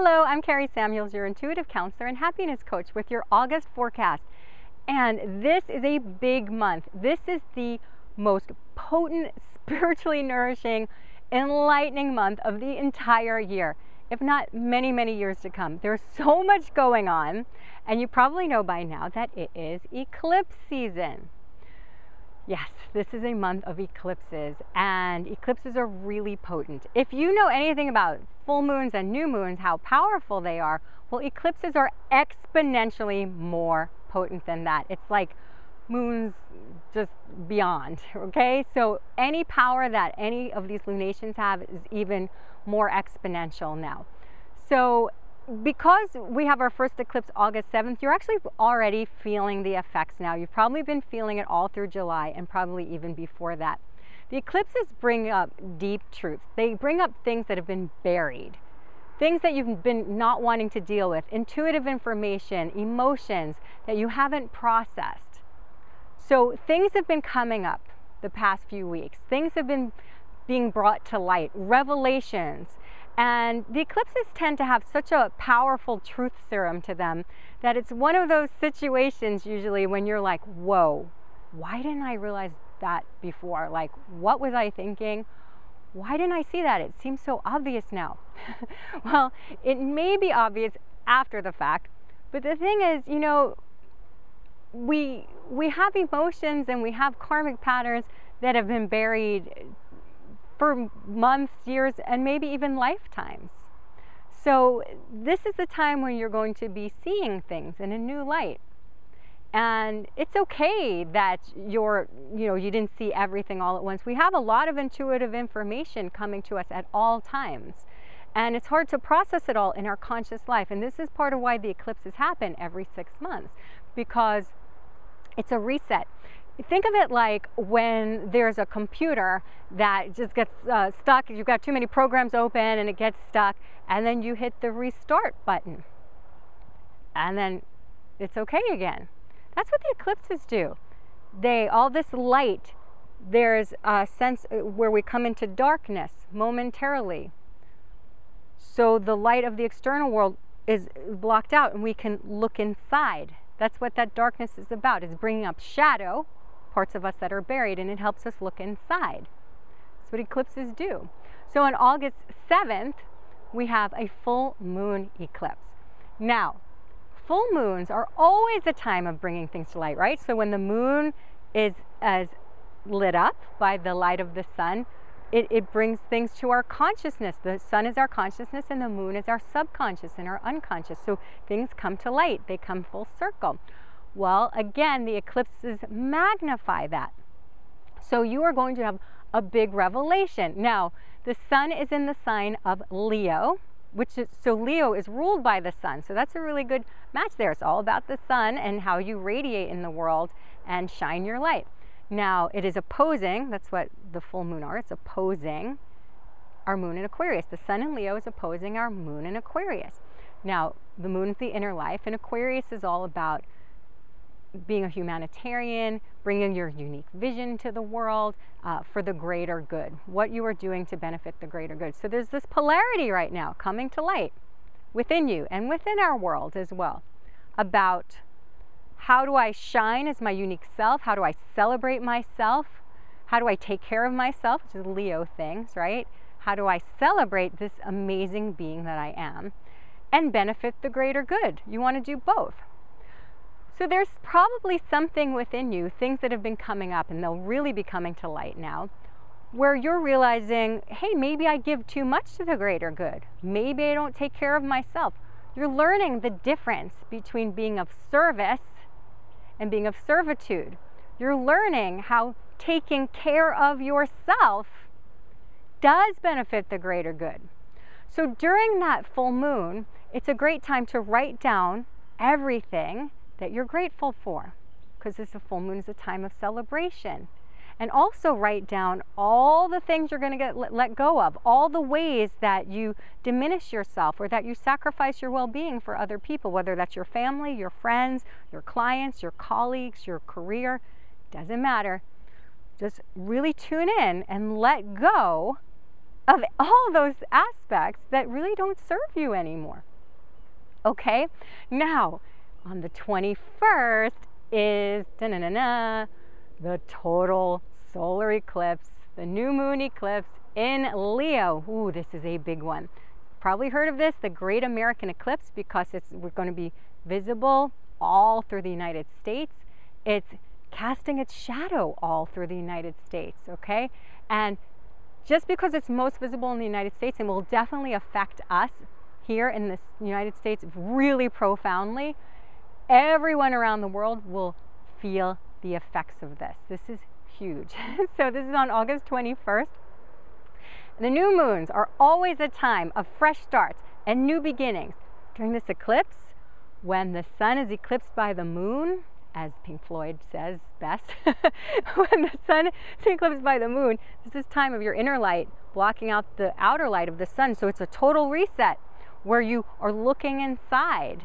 Hello, I'm Kari Samuels, your intuitive counselor and happiness coach with your August forecast. And this is a big month. This is the most potent, spiritually nourishing, enlightening month of the entire year, if not many, many years to come. There's so much going on, and you probably know by now that it is eclipse season. Yes, this is a month of eclipses, and eclipses are really potent. If you know anything about full moons and new moons, how powerful they are, well, eclipses are exponentially more potent than that. It's like moons just beyond, okay? So any power that any of these lunations have is even more exponential now. So because we have our first eclipse August 7th, you're actually already feeling the effects now. You've probably been feeling it all through July and probably even before that. The eclipses bring up deep truths. They bring up things that have been buried, things that you've been not wanting to deal with, intuitive information, emotions that you haven't processed. So things have been coming up the past few weeks. Things have been being brought to light, revelations. And the eclipses tend to have such a powerful truth serum to them that it's one of those situations usually when you're like, whoa, why didn't I realize that before? Like, what was I thinking? Why didn't I see that? It seems so obvious now. Well, it may be obvious after the fact, but the thing is, you know, we have emotions and we have karmic patterns that have been buried for months, years, and maybe even lifetimes. So this is the time when you're going to be seeing things in a new light. And it's okay that you didn't see everything all at once. We have a lot of intuitive information coming to us at all times. And it's hard to process it all in our conscious life. And this is part of why the eclipses happen every 6 months, because it's a reset. Think of it like when there's a computer that just gets stuck, you've got too many programs open and it gets stuck, and then you hit the restart button. And then it's okay again. That's what the eclipses do. All this light, there's a sense where we come into darkness momentarily. So the light of the external world is blocked out and we can look inside. That's what that darkness is about, is bringing up shadow, parts of us that are buried, and it helps us look inside. That's what eclipses do. So on August 7th, we have a full moon eclipse. Now, full moons are always a time of bringing things to light, right? So when the moon is as lit up by the light of the sun, it brings things to our consciousness. The sun is our consciousness and the moon is our subconscious and our unconscious. So things come to light, they come full circle. Well, again, the eclipses magnify that. So you are going to have a big revelation. Now, the sun is in the sign of Leo, so Leo is ruled by the sun. So that's a really good match there. It's all about the sun and how you radiate in the world and shine your light. Now, it is opposing, that's what the full moon are, it's opposing our moon in Aquarius. The sun in Leo is opposing our moon in Aquarius. Now, the moon is the inner life, and Aquarius is all about being a humanitarian, bringing your unique vision to the world for the greater good, what you are doing to benefit the greater good. So there's this polarity right now coming to light within you and within our world as well about how do I shine as my unique self? How do I celebrate myself? How do I take care of myself, which is Leo things, right? How do I celebrate this amazing being that I am and benefit the greater good? You want to do both. So there's probably something within you, things that have been coming up, and they'll really be coming to light now, where you're realizing, hey, maybe I give too much to the greater good. Maybe I don't take care of myself. You're learning the difference between being of service and being of servitude. You're learning how taking care of yourself does benefit the greater good. So during that full moon, it's a great time to write down everything that you're grateful for, because this full moon is a time of celebration. And also write down all the things you're going to let go of, all the ways that you diminish yourself or that you sacrifice your well-being for other people, whether that's your family, your friends, your clients, your colleagues, your career, doesn't matter. Just really tune in and let go of all those aspects that really don't serve you anymore. Okay, now on the 21st is the total solar eclipse, the new moon eclipse in Leo. Ooh, this is a big one. Probably heard of this, the Great American Eclipse, because we're going to be visible all through the United States. It's casting its shadow all through the United States, okay? And just because it's most visible in the United States and will definitely affect us here in the United States really profoundly, everyone around the world will feel the effects of this. This is huge. So this is on August 21st. The new moons are always a time of fresh starts and new beginnings. During this eclipse, when the sun is eclipsed by the moon, as Pink Floyd says best, when the sun is eclipsed by the moon, this is time of your inner light blocking out the outer light of the sun. So it's a total reset where you are looking inside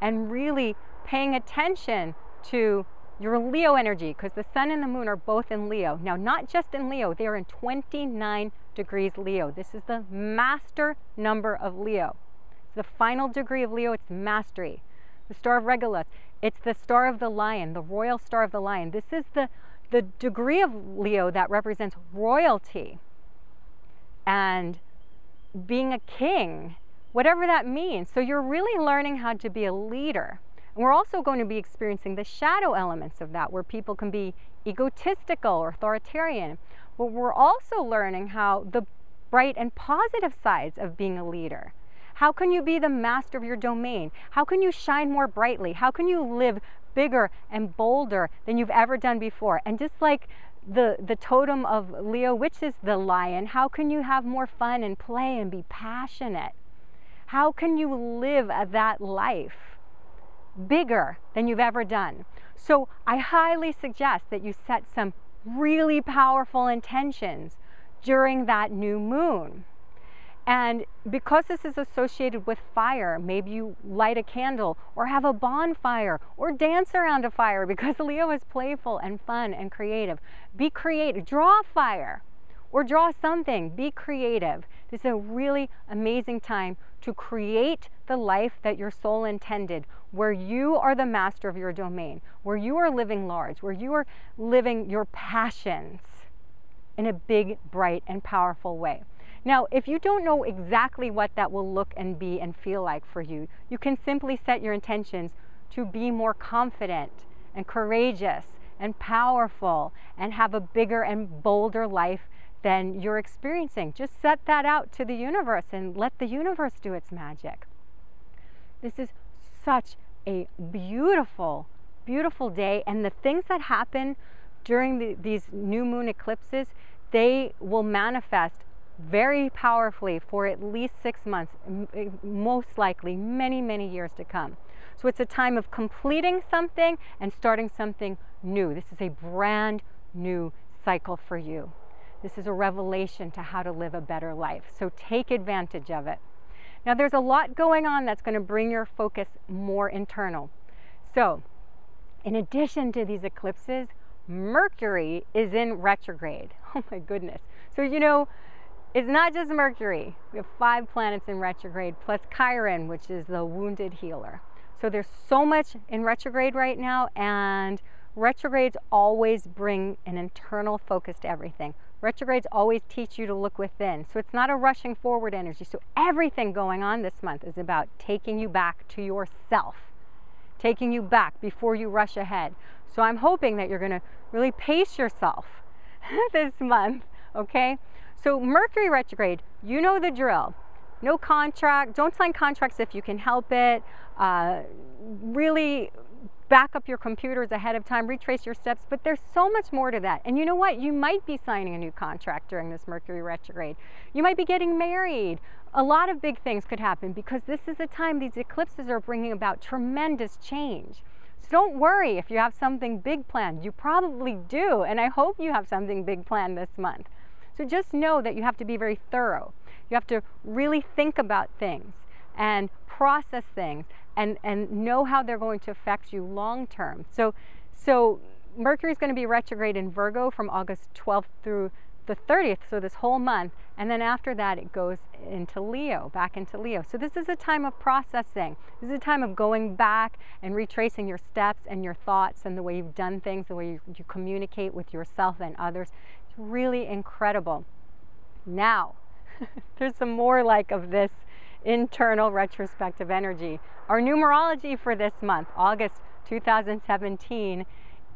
and really paying attention to your Leo energy, because the sun and the moon are both in Leo. Now, not just in Leo, they are in 29 degrees Leo. This is the master number of Leo. It's the final degree of Leo. It's mastery. The star of Regulus, it's the star of the lion, the royal star of the lion. This is the degree of Leo that represents royalty and being a king, whatever that means. So you're really learning how to be a leader. And we're also going to be experiencing the shadow elements of that, where people can be egotistical or authoritarian. But we're also learning how the bright and positive sides of being a leader. How can you be the master of your domain? How can you shine more brightly? How can you live bigger and bolder than you've ever done before? And just like the totem of Leo, which is the lion, how can you have more fun and play and be passionate? How can you live that life bigger than you've ever done? So I highly suggest that you set some really powerful intentions during that new moon. And because this is associated with fire, maybe you light a candle or have a bonfire or dance around a fire, because Leo is playful and fun and creative. Be creative. Draw fire or draw something. Be creative. This is a really amazing time to create the life that your soul intended, where you are the master of your domain, where you are living large, where you are living your passions in a big, bright, and powerful way. Now, if you don't know exactly what that will look and be and feel like for you, you can simply set your intentions to be more confident and courageous and powerful and have a bigger and bolder life than you're experiencing. Just set that out to the universe and let the universe do its magic. This is such a beautiful, beautiful day, and the things that happen during these new moon eclipses, they will manifest very powerfully for at least 6 months, most likely many, many years to come. So it's a time of completing something and starting something new. This is a brand new cycle for you. This is a revelation to how to live a better life. So take advantage of it. Now, there's a lot going on that's going to bring your focus more internal. So in addition to these eclipses, Mercury is in retrograde. Oh my goodness. So you know, it's not just Mercury. We have 5 planets in retrograde, plus Chiron, which is the wounded healer. So there's so much in retrograde right now, and retrogrades always bring an internal focus to everything. Retrogrades always teach you to look within. So it's not a rushing forward energy. So everything going on this month is about taking you back to yourself, taking you back before you rush ahead. So I'm hoping that you're going to really pace yourself this month, okay? So Mercury retrograde, you know the drill. No contract, don't sign contracts if you can help it. Really back up your computers ahead of time, retrace your steps, but there's so much more to that. And you know what? You might be signing a new contract during this Mercury retrograde. You might be getting married. A lot of big things could happen, because this is the time these eclipses are bringing about tremendous change. So don't worry if you have something big planned. You probably do, and I hope you have something big planned this month. So just know that you have to be very thorough. You have to really think about things and process things and know how they're going to affect you long term. So Mercury is going to be retrograde in Virgo from August 12th through the 30th, so this whole month, and then after that it goes into Leo, back into Leo. So this is a time of processing. This is a time of going back and retracing your steps and your thoughts and the way you've done things, the way you communicate with yourself and others. It's really incredible. Now, there's some more like of this internal retrospective energy. Our numerology for this month, August 2017,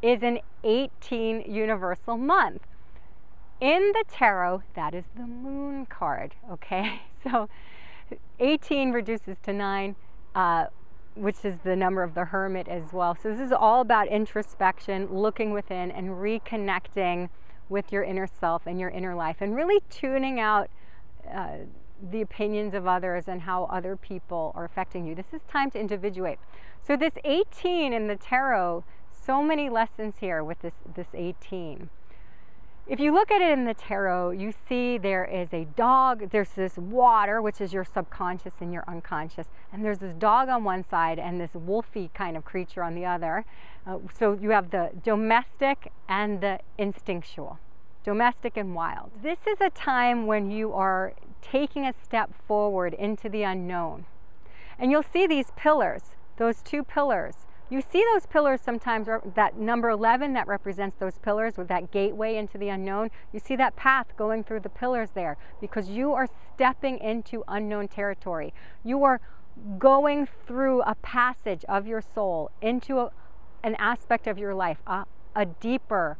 is an 18 universal month. In the tarot, that is the moon card, okay? So 18 reduces to 9, which is the number of the hermit as well. So this is all about introspection, looking within and reconnecting with your inner self and your inner life, and really tuning out the opinions of others and how other people are affecting you. This is time to individuate. So this 18 in the tarot, so many lessons here with this 18. If you look at it in the tarot, you see there is a dog, there's this water, which is your subconscious and your unconscious, and there's this dog on one side and this wolfy kind of creature on the other. So you have the domestic and the instinctual, domestic and wild. This is a time when you are taking a step forward into the unknown. And you'll see these pillars, those two pillars. You see those pillars sometimes, that number 11 that represents those pillars with that gateway into the unknown. You see that path going through the pillars there because you are stepping into unknown territory. You are going through a passage of your soul into an aspect of your life, a deeper,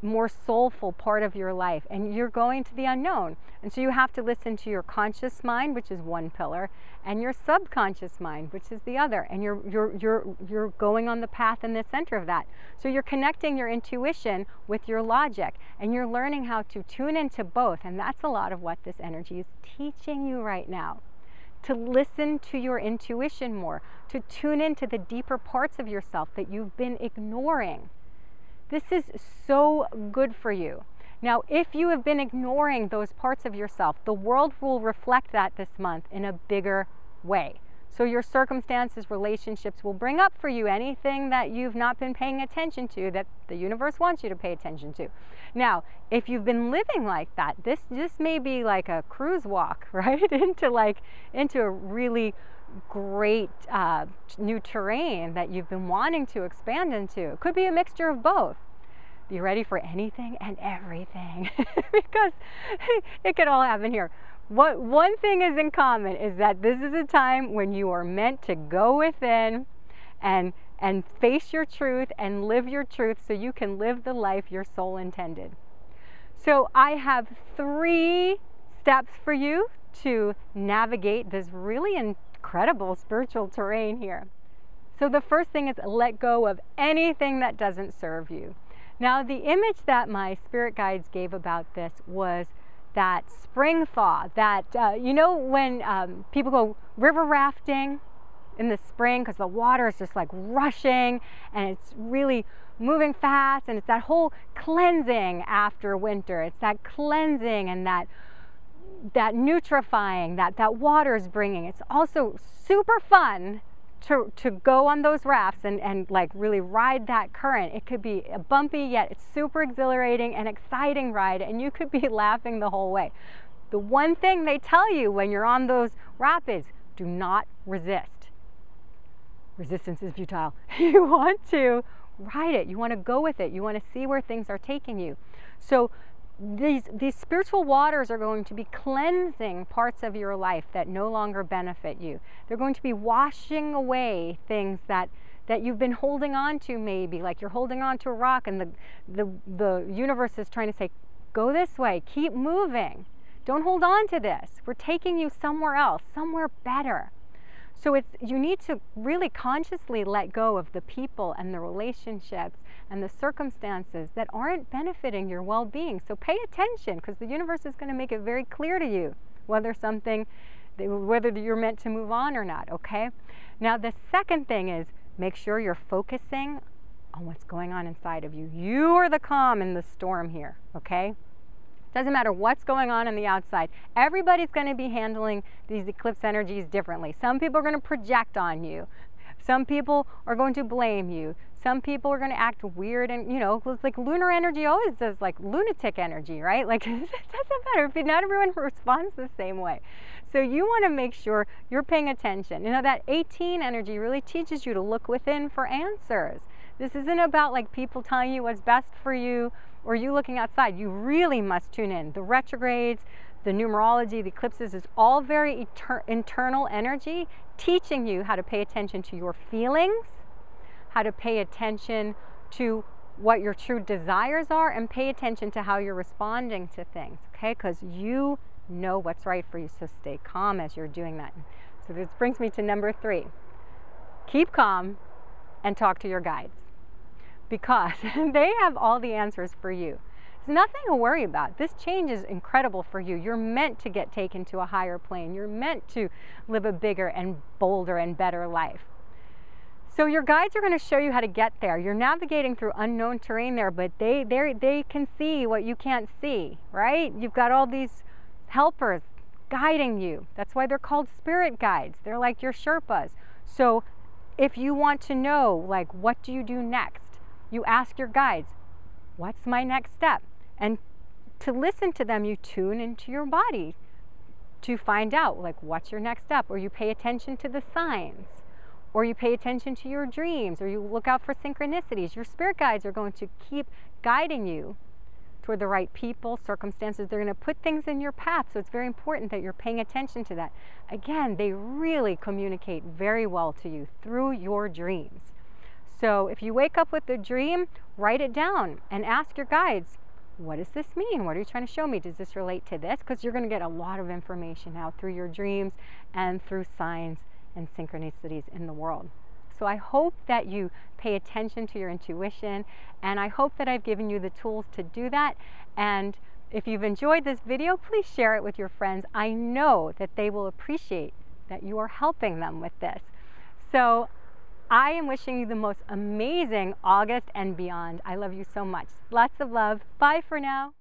more soulful part of your life, and you're going to the unknown. And so you have to listen to your conscious mind, which is one pillar, and your subconscious mind, which is the other, and you're going on the path in the center of that. So you're connecting your intuition with your logic, and you're learning how to tune into both, and that's a lot of what this energy is teaching you right now. To listen to your intuition more, to tune into the deeper parts of yourself that you've been ignoring. This is so good for you. Now, if you have been ignoring those parts of yourself, the world will reflect that this month in a bigger way. So your circumstances, relationships will bring up for you anything that you've not been paying attention to, that the universe wants you to pay attention to. Now, if you've been living like that, this may be like a cruise walk, right? into a really great new terrain that you've been wanting to expand into. It could be a mixture of both. Be ready for anything and everything because it could all happen here. What one thing is in common is that this is a time when you are meant to go within and face your truth and live your truth so you can live the life your soul intended. So I have 3 steps for you to navigate this really incredible spiritual terrain here. So the first thing is let go of anything that doesn't serve you. Now, the image that my spirit guides gave about this was that spring thaw, that, you know, when people go river rafting in the spring because the water is just like rushing and it's really moving fast, and it's that whole cleansing after winter. It's that cleansing and that nutrifying that water is bringing. It's also super fun to go on those rafts and like really ride that current. It could be a bumpy yet it's super exhilarating and exciting ride, and you could be laughing the whole way. The one thing they tell you when you're on those rapids, do not resist. Resistance is futile. You want to ride it. You want to go with it. You want to see where things are taking you. So these spiritual waters are going to be cleansing parts of your life that no longer benefit you. They're going to be washing away things that you've been holding on to, maybe like you're holding on to a rock and the universe is trying to say, go this way, keep moving. Don't hold on to this. We're taking you somewhere else, somewhere better. So you need to really consciously let go of the people and the relationships and the circumstances that aren't benefiting your well-being. So pay attention, because the universe is going to make it very clear to you whether you're meant to move on or not, okay? Now, the second thing is make sure you're focusing on what's going on inside of you. You are the calm in the storm here, okay? Doesn't matter what's going on the outside. Everybody's going to be handling these eclipse energies differently. Some people are going to project on you. Some people are going to blame you. Some people are going to act weird, and you know, like lunar energy always does, like lunatic energy, right? Like it doesn't matter if not everyone responds the same way. So you want to make sure you're paying attention. You know, that 18 energy really teaches you to look within for answers. This isn't about like people telling you what's best for you or you looking outside. You really must tune in. The retrogrades, the numerology, the eclipses is all very internal energy, teaching you how to pay attention to your feelings, how to pay attention to what your true desires are, and pay attention to how you're responding to things, okay? Because you know what's right for you, so stay calm as you're doing that. So this brings me to number 3. Keep calm and talk to your guides, because they have all the answers for you. There's nothing to worry about. This change is incredible for you. You're meant to get taken to a higher plane. You're meant to live a bigger and bolder and better life. So your guides are going to show you how to get there. You're navigating through unknown terrain there, but they can see what you can't see, right? You've got all these helpers guiding you. That's why they're called spirit guides. They're like your Sherpas. So if you want to know, like, what do you do next? You ask your guides, what's my next step? And to listen to them, you tune into your body to find out, like, what's your next step? Or you pay attention to the signs, or you pay attention to your dreams, or you look out for synchronicities. Your spirit guides are going to keep guiding you toward the right people, circumstances. They're going to put things in your path, so it's very important that you're paying attention to that. Again, they really communicate very well to you through your dreams. So if you wake up with a dream, write it down and ask your guides, what does this mean? What are you trying to show me? Does this relate to this? Because you're going to get a lot of information now through your dreams and through signs and synchronicities in the world. So I hope that you pay attention to your intuition, and I hope that I've given you the tools to do that. And if you've enjoyed this video, please share it with your friends. I know that they will appreciate that you are helping them with this. So I am wishing you the most amazing August and beyond. I love you so much. Lots of love. Bye for now.